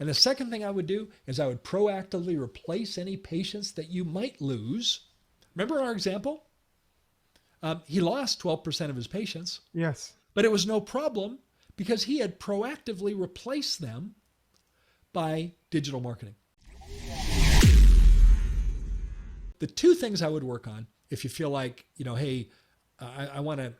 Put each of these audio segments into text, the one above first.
And the second thing I would do is I would proactively replace any patients that you might lose. Remember our example? He lost 12% of his patients, Yes. but it was no problem because he had proactively replaced them by digital marketing. The two things I would work on if you feel like, hey, I want to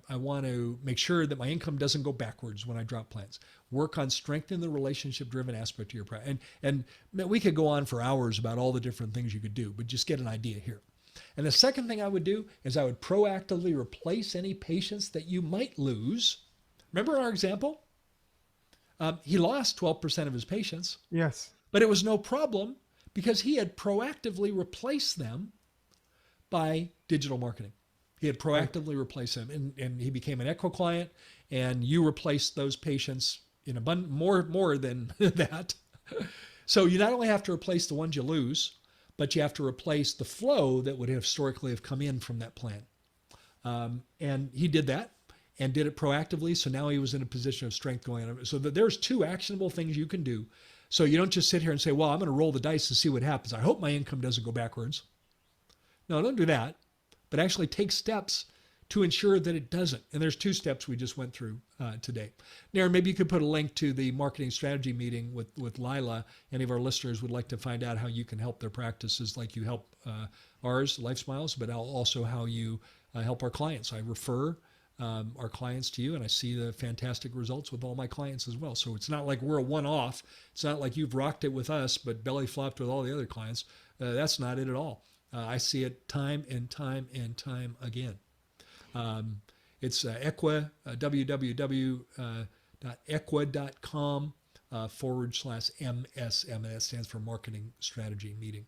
I want to make sure that my income doesn't go backwards when I drop plans. Work on strengthening the relationship driven aspect of your practice. And we could go on for hours about all the different things you could do, but just get an idea here. And the second thing I would do is I would proactively replace any patients that you might lose. Remember our example? He lost 12% of his patients, Yes. but it was no problem because he had proactively replaced them by digital marketing. He had Right. proactively replaced them, and he became an Ekwa client, and you replaced those patients in more than that. So you not only have to replace the ones you lose, but you have to replace the flow that would historically have come in from that plan. And he did that and did it proactively. So now he was in a position of strength going on. So that there's two actionable things you can do. So you don't just sit here and say, well, I'm going to roll the dice and see what happens. I hope my income doesn't go backwards. No, don't do that. But actually take steps to ensure that it doesn't. And there's two steps we just went through today. Naren, maybe you could put a link to the marketing strategy meeting with Lila. Any of our listeners would like to find out how you can help their practices like you help ours, Life Smiles, but also how you help our clients. I refer our clients to you, and I see the fantastic results with all my clients as well. So it's not like we're a one-off. It's not like you've rocked it with us, but belly flopped with all the other clients. That's not it at all. I see it time and time and time again. It's Ekwa, www.ekwa.com /MSM, and that stands for Marketing Strategy Meeting.